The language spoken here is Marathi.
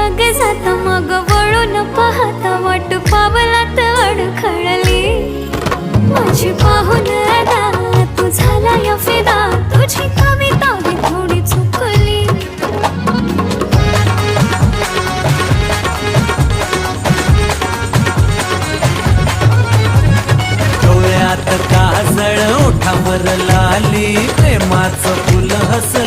मागे जाता मग वळून पाहता वाट पावलात अडखळली माझी पाहून अदा तू झाला या फिदा तुझी कविता ही थोडी चुकली डोळ्यात काजळ ओठावर लाली प्रेमाचं फुल हसली